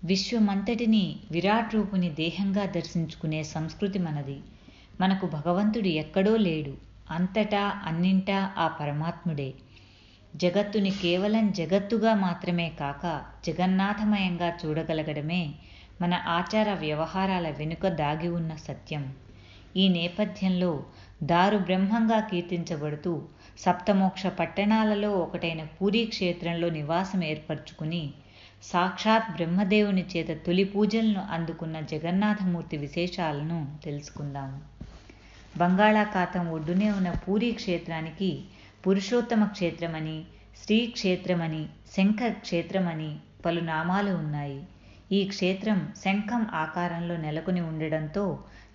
విశ్వమంతటిని విరాట్ రూపుని దేహంగా దర్శించుకునే సంస్కృతి మనది. మనకు భగవంతుడు ఎక్కడో లేడు, అంతటా అన్నింటా ఆ పరమాత్ముడే. జగత్తుని కేవలం జగత్తుగా మాత్రమే కాక జగన్నాథమయంగా చూడగలగడమే మన ఆచార వ్యవహారాల వెనుక దాగి ఉన్న సత్యం. ఈ నేపథ్యంలో దారు బ్రహ్మంగా కీర్తించబడుతూ సప్తమోక్ష పట్టణాలలో ఒకటైన పూరీ క్షేత్రంలో నివాసం ఏర్పరచుకుని సాక్షాత్ బ్రహ్మదేవుని చేత తొలి పూజలను అందుకున్న జగన్నాథమూర్తి విశేషాలను తెలుసుకుందాము. బంగాళాఖాతం ఒడ్డునే ఉన్న పూరీ క్షేత్రానికి పురుషోత్తమ క్షేత్రమని, శ్రీ క్షేత్రమని, శంఖ క్షేత్రమని పలు నామాలు ఉన్నాయి. ఈ క్షేత్రం శంఖం ఆకారంలో నెలకొని ఉండడంతో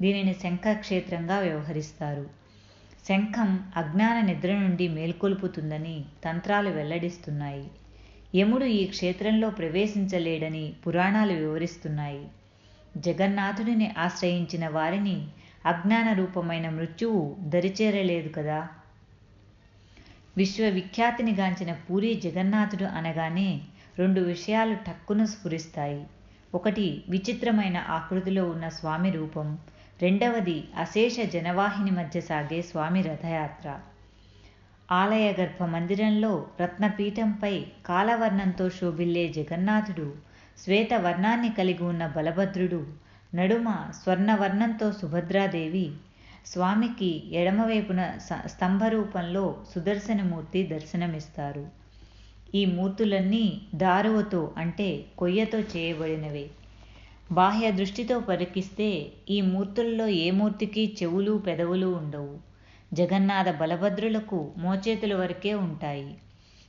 దీనిని శంఖ క్షేత్రంగా వ్యవహరిస్తారు. శంఖం అజ్ఞాన నిద్ర నుండి మేల్కొల్పుతుందని తంత్రాలు వెల్లడిస్తున్నాయి. యముడు ఈ క్షేత్రంలో ప్రవేశించలేడని పురాణాలు వివరిస్తున్నాయి. జగన్నాథుడిని ఆశ్రయించిన వారిని అజ్ఞాన రూపమైన మృత్యువు దరిచేరలేదు కదా. విశ్వవిఖ్యాతిని గాంచిన పూరీ జగన్నాథుడు అనగానే రెండు విషయాలు టక్కున స్ఫురిస్తాయి. ఒకటి విచిత్రమైన ఆకృతిలో ఉన్న స్వామి రూపం, రెండవది అశేష జనవాహిని మధ్య సాగే స్వామి రథయాత్ర. ఆలయ గర్భ మందిరంలో రత్నపీఠంపై కాలవర్ణంతో శోభిల్లే జగన్నాథుడు, శ్వేతవర్ణాన్ని కలిగి ఉన్న బలభద్రుడు, నడుమ స్వర్ణవర్ణంతో సుభద్రాదేవి, స్వామికి ఎడమవైపున స్తంభరూపంలో సుదర్శనమూర్తి దర్శనమిస్తారు. ఈ మూర్తులన్నీ దారువతో అంటే కొయ్యతో చేయబడినవే. బాహ్య దృష్టితో పరికిస్తే ఈ మూర్తుల్లో ఏ మూర్తికి చెవులు పెదవులు ఉండవు. జగన్నాథ బలభద్రులకు మోచేతుల వరకే ఉంటాయి.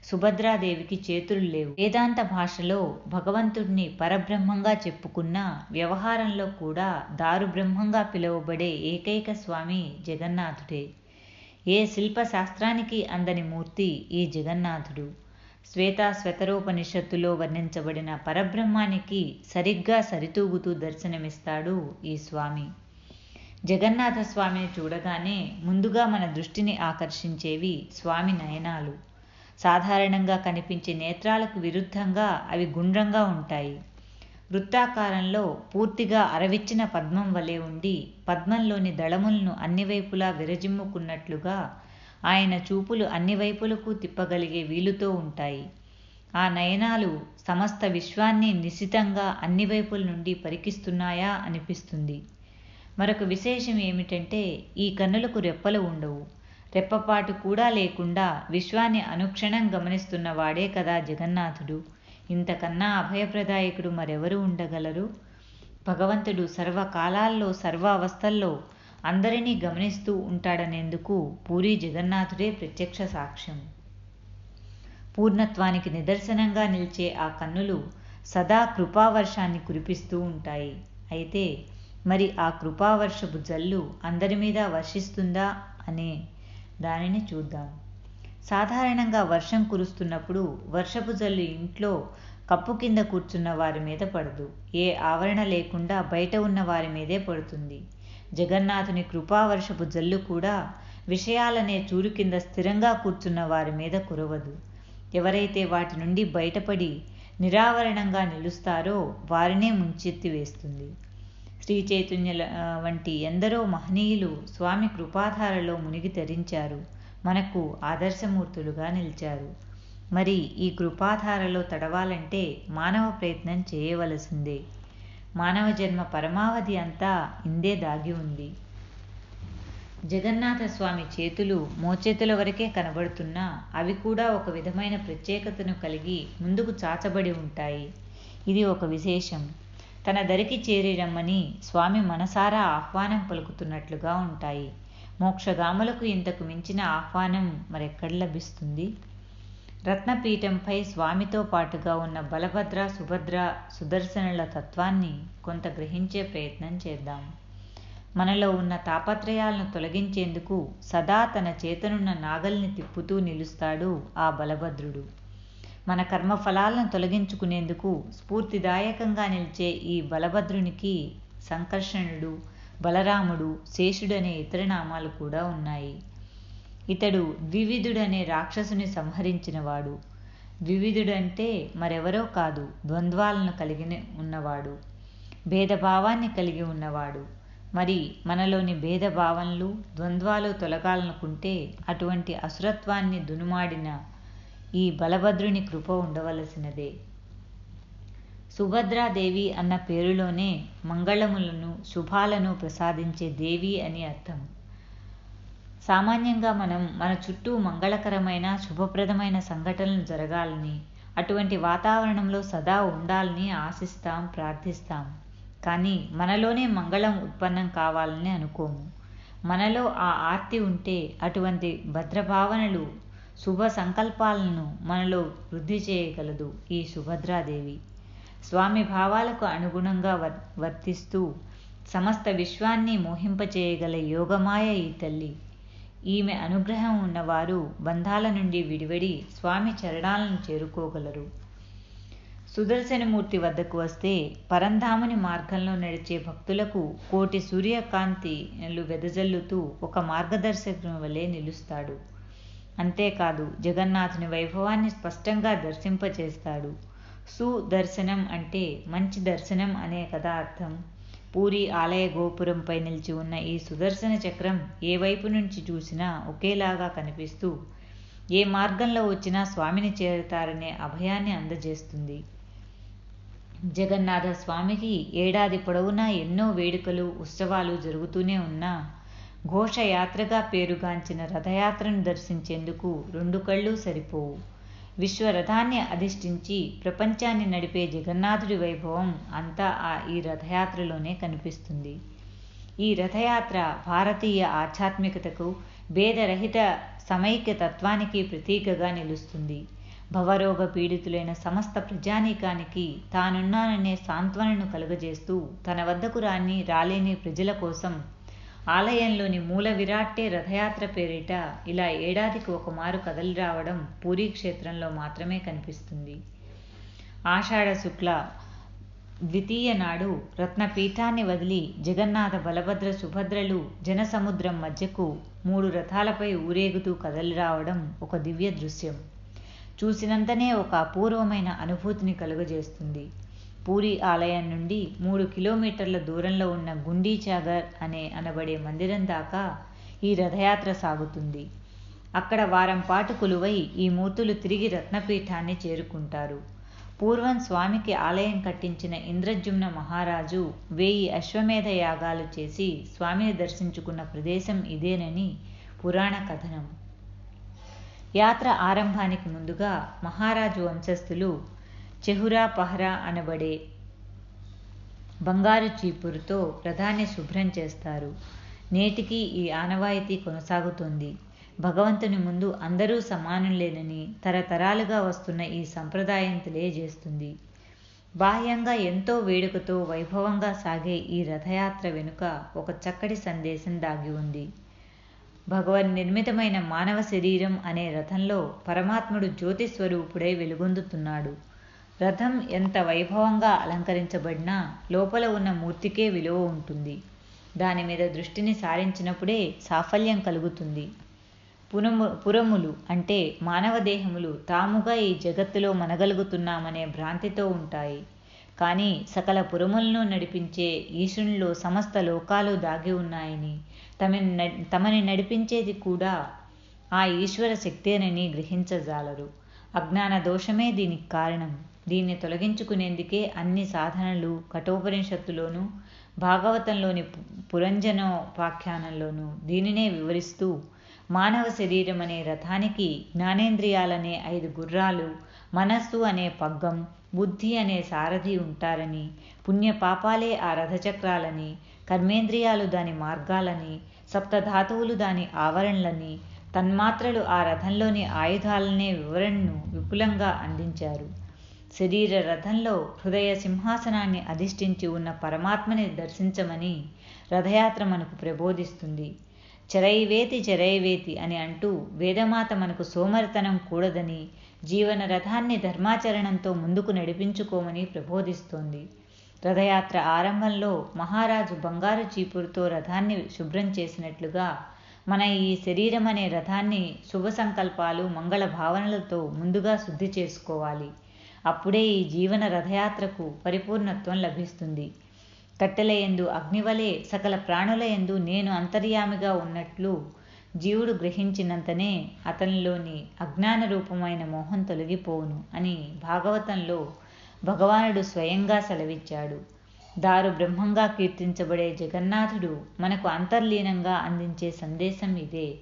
సుభద్రాదేవికి చేతులు లేవు. వేదాంత భాషలో భగవంతుడిని పరబ్రహ్మంగా చెప్పుకున్న వ్యవహారంలో కూడా దారు బ్రహ్మంగా పిలువబడే ఏకైక స్వామి జగన్నాథుడే. ఏ శిల్పశాస్త్రానికి అందని మూర్తి ఈ జగన్నాథుడు. శ్వేతాశ్వతరోపనిషత్తులో వర్ణించబడిన పరబ్రహ్మానికి సరిగ్గా సరితూగుతూ దర్శనమిస్తాడు ఈ స్వామి. జగన్నాథ స్వామిని చూడగానే ముందుగా మన దృష్టిని ఆకర్షించేవి స్వామి నయనాలు. సాధారణంగా కనిపించే నేత్రాలకు విరుద్ధంగా అవి గుండ్రంగా ఉంటాయి. వృత్తాకారంలో పూర్తిగా అరవిచ్చిన పద్మం వలె ఉండి పద్మంలోని దళములను అన్ని వైపులా విరజిమ్ముకున్నట్లుగా ఆయన చూపులు అన్ని వైపులకు తిప్పగలిగే వీలుతో ఉంటాయి. ఆ నయనాలు సమస్త విశ్వాన్ని నిశితంగా అన్ని వైపుల నుండి పరికిస్తున్నాయా అనిపిస్తుంది. మరొక విశేషం ఏమిటంటే ఈ కన్నులకు రెప్పలు ఉండవు. రెప్పపాటు కూడా లేకుండా విశ్వాన్ని అనుక్షణం గమనిస్తున్న వాడే కదా జగన్నాథుడు. ఇంతకన్నా అభయప్రదాయకుడు మరెవరు ఉండగలరు? భగవంతుడు సర్వకాలాల్లో సర్వ అవస్థల్లో అందరినీ గమనిస్తూ ఉంటాడనేందుకు పూరీ జగన్నాథుడే ప్రత్యక్ష సాక్ష్యం. పూర్ణత్వానికి నిదర్శనంగా నిలిచే ఆ కన్నులు సదా కృపావర్షాన్ని కురిపిస్తూ ఉంటాయి. అయితే మరి ఆ కృపావర్షపు జల్లు అందరి మీద వర్షిస్తుందా అనే దానిని చూద్దాం. సాధారణంగా వర్షం కురుస్తున్నప్పుడు వర్షపు జల్లు ఇంట్లో కప్పు కింద కూర్చున్న వారి మీద పడదు. ఏ ఆవరణ లేకుండా బయట ఉన్న వారి మీదే పడుతుంది. జగన్నాథుని కృపావర్షపు జల్లు కూడా విషయాలనే చూరు కింద స్థిరంగా కూర్చున్న వారి మీద కురవదు. ఎవరైతే వాటి నుండి బయటపడి నిరావరణంగా నిలుస్తారో వారినే ముంచెత్తి వేస్తుంది. శ్రీ చైతన్య వంటి ఎందరో మహనీయులు స్వామి కృపాధారలో మునిగి తరించారు, మనకు ఆదర్శమూర్తులుగా నిలిచారు. మరి ఈ కృపాధారలో తడవాలంటే మానవ ప్రయత్నం చేయవలసిందే. మానవ జన్మ పరమావధి అంతా ఇందే దాగి ఉంది. జగన్నాథ స్వామి చేతులు మోచేతుల వరకే కనబడుతున్నా అవి కూడా ఒక విధమైన ప్రత్యేకతను కలిగి ముందుకు చాచబడి ఉంటాయి. ఇది ఒక విశేషం. తన దరికి చేరి రమ్మని స్వామి మనసారా ఆహ్వానం పలుకుతున్నట్లుగా ఉంటాయి. మోక్షగాములకు ఇంతకు మించిన ఆహ్వానం మరెక్కడ లభిస్తుంది? రత్నపీఠంపై స్వామితో పాటుగా ఉన్న బలభద్ర, సుభద్ర, సుదర్శనుల తత్వాన్ని కొంత గ్రహించే ప్రయత్నం చేద్దాం. మనలో ఉన్న తాపత్రయాలను తొలగించేందుకు సదా తన చేతనున్న నాగల్ని తిప్పుతూ నిలుస్తాడు ఆ బలభద్రుడు. మన కర్మఫలాలను తొలగించుకునేందుకు స్ఫూర్తిదాయకంగా నిలిచే ఈ బలభద్రునికి సంకర్షణుడు, బలరాముడు, శేషుడనే ఇతర నామాలు కూడా ఉన్నాయి. ఇతడు ద్వివిధుడనే రాక్షసుని సంహరించినవాడు. ద్వివిధుడంటే మరెవరో కాదు, ద్వంద్వాలను కలిగి ఉన్నవాడు, భేదభావాన్ని కలిగి ఉన్నవాడు. మరి మనలోని భేదభావనలు, ద్వంద్వాలు తొలగాలనుకుంటే అటువంటి అసురత్వాన్ని దునుమాడిన ఈ బలభద్రుని కృప ఉండవలసినదే. సుభద్రాదేవి అన్న పేరులోనే మంగళములను, శుభాలను ప్రసాదించే దేవి అని అర్థం. సామాన్యంగా మనం మన చుట్టూ మంగళకరమైన, శుభప్రదమైన సంఘటనలు జరగాలని, అటువంటి వాతావరణంలో సదా ఉండాలని ఆశిస్తాం, ప్రార్థిస్తాం. కానీ మనలోనే మంగళం ఉత్పన్నం కావాలని అనుకోము. మనలో ఆ ఆర్తి ఉంటే అటువంటి భద్రభావనలు, శుభ సంకల్పాలను మనలో వృద్ధి చేయగలదు ఈ సుభద్రాదేవి. స్వామి భావాలకు అనుగుణంగా వర్తిస్తూ సమస్త విశ్వాన్ని మోహింపచేయగల యోగమాయ ఈ తల్లి. ఈమె అనుగ్రహం ఉన్నవారు బంధాల నుండి విడివడి స్వామి చరణాలను చేరుకోగలరు. సుదర్శనమూర్తి వద్దకు వస్తే పరంధాముని మార్గంలో నడిచే భక్తులకు కోటి సూర్యకాంతిలు వెదజల్లుతూ ఒక మార్గదర్శకుని వలె నిలుస్తాడు. అంతేకాదు, జగన్నాథుని వైభవాన్ని స్పష్టంగా దర్శింపచేస్తాడు. సుదర్శనం అంటే మంచి దర్శనం అనే కదా అర్థం. పూరి ఆలయ గోపురంపై నిలిచి ఉన్న ఈ సుదర్శన చక్రం ఏ వైపు నుంచి చూసినా ఒకేలాగా కనిపిస్తూ ఏ మార్గంలో వచ్చినా స్వామిని చేరుతారనే అభయాన్ని అందజేస్తుంది. జగన్నాథ స్వామికి ఏడాది పొడవునా ఎన్నో వేడుకలు, ఉత్సవాలు జరుగుతూనే ఉన్నా ఘోషయాత్రగా పేరుగాంచిన రథయాత్రను దర్శించేందుకు రెండు కళ్ళు సరిపోవు. విశ్వరథాన్ని అధిష్ఠించి ప్రపంచాన్ని నడిపే జగన్నాథుడి వైభవం అంతా ఈ రథయాత్రలోనే కనిపిస్తుంది. ఈ రథయాత్ర భారతీయ ఆధ్యాత్మికతకు, భేదరహిత సమైక్య తత్వానికి ప్రతీకగా నిలుస్తుంది. భవరోగ పీడితులైన సమస్త ప్రజానీకానికి తానున్నాననే సాంత్వనను కలుగజేస్తూ తన వద్దకు రాలేని ప్రజల కోసం ఆలయంలోని మూల విరాట్టే రథయాత్ర పేరిట ఇలా ఏడాదికి ఒకమారు కదలి రావడం పూరీ క్షేత్రంలో మాత్రమే కనిపిస్తుంది. ఆషాఢ శుక్ల ద్వితీయ నాడు రత్నపీఠాన్ని వదిలి జగన్నాథ, బలభద్ర, సుభద్రలు జనసముద్రం మధ్యకు 3 రథాలపై ఊరేగుతూ కదలి రావడం ఒక దివ్య దృశ్యం. చూసినంతనే ఒక అపూర్వమైన అనుభూతిని కలుగజేస్తుంది. పూరి ఆలయం నుండి 3 కిలోమీటర్ల దూరంలో ఉన్న గుండీచాగర్ అనబడే మందిరం దాకా ఈ రథయాత్ర సాగుతుంది. అక్కడ వారం పాటు కొలువై ఈ మూర్తులు తిరిగి రత్నపీఠాన్ని చేరుకుంటారు. పూర్వం స్వామికి ఆలయం కట్టించిన ఇంద్రజుమ్న మహారాజు 1000 అశ్వమేధ యాగాలు చేసి స్వామిని దర్శించుకున్న ప్రదేశం ఇదేనని పురాణ కథనం. యాత్ర ఆరంభానికి ముందుగా మహారాజు వంశస్థులు చెహురా పహరా అనబడే బంగారు చీపురుతో రథాన్ని శుభ్రం చేస్తారు. నేటికి ఈ ఆనవాయితీ కొనసాగుతోంది. భగవంతుని ముందు అందరూ సమానులేనని తరతరాలుగా వస్తున్న ఈ సంప్రదాయం తెలియజేస్తుంది. బాహ్యంగా ఎంతో వేడుకతో వైభవంగా సాగే ఈ రథయాత్ర వెనుక ఒక చక్కటి సందేశం దాగి ఉంది. భగవన్ నిర్మితమైన మానవ శరీరం అనే రథంలో పరమాత్ముడు జ్యోతి స్వరూపుడై వెలుగొందుతున్నాడు. రథం ఎంత వైభవంగా అలంకరించబడినా లోపల ఉన్న మూర్తికే విలువ ఉంటుంది. దాని మీద దృష్టిని సారించినప్పుడే సాఫల్యం కలుగుతుంది. పురములు అంటే మానవ దేహములు తాముగా ఈ జగత్తులో మనగలుగుతున్నామనే భ్రాంతితో ఉంటాయి. కానీ సకల పురములను నడిపించే ఈశ్వరునిలో సమస్త లోకాలు దాగి ఉన్నాయని, తమని నడిపించేది కూడా ఆ ఈశ్వర శక్తేనని గ్రహించజాలరు. అజ్ఞాన దోషమే దీనికి కారణం. దీన్ని తొలగించుకునేందుకే అన్ని సాధనలు కఠోపనిషత్తులోనూ, భాగవతంలోని పురంజనోపాఖ్యానంలోనూ దీనినే వివరిస్తూ మానవ శరీరం అనే రథానికి జ్ఞానేంద్రియాలనే 5 గుర్రాలు, మనస్సు అనే పగ్గం, బుద్ధి అనే సారథి ఉంటారని, పుణ్యపాపాలే ఆ రథచక్రాలని, కర్మేంద్రియాలు దాని మార్గాలని, సప్తధాతువులు దాని ఆవరణలని, తన్మాత్రలు ఆ రథంలోని ఆయుధాలనే వివరణను విపులంగా అందించారు. శరీర రథంలో హృదయ సింహాసనాన్ని అధిష్ఠించి ఉన్న పరమాత్మని దర్శించమని రథయాత్ర మనకు ప్రబోధిస్తుంది. చరైవేతి చరైవేతి అని అంటూ వేదమాత మనకు సోమరితనం కూడదని, జీవన రథాన్ని ధర్మాచరణంతో ముందుకు నడిపించుకోమని ప్రబోధిస్తోంది. రథయాత్ర ఆరంభంలో మహారాజు బంగారు చీపురుతో రథాన్ని శుభ్రం చేసినట్లుగా మన ఈ శరీరం అనే రథాన్ని శుభ సంకల్పాలు మంగళ భావనలతో ముందుగా శుద్ధి చేసుకోవాలి. అప్పుడే ఈ జీవన రథయాత్రకు పరిపూర్ణత్వం లభిస్తుంది. కట్టెలయందు అగ్నివలే సకల ప్రాణులయందు నేను అంతర్యామిగా ఉన్నట్లు జీవుడు గ్రహించినంతనే అతనిలోని అజ్ఞాన రూపమైన మోహం తొలగిపోవును అని భాగవతంలో భగవానుడు స్వయంగా సెలవిచ్చాడు. దారు బ్రహ్మంగా కీర్తించబడే జగన్నాథుడు మనకు అంతర్లీనంగా అందించే సందేశం ఇదే.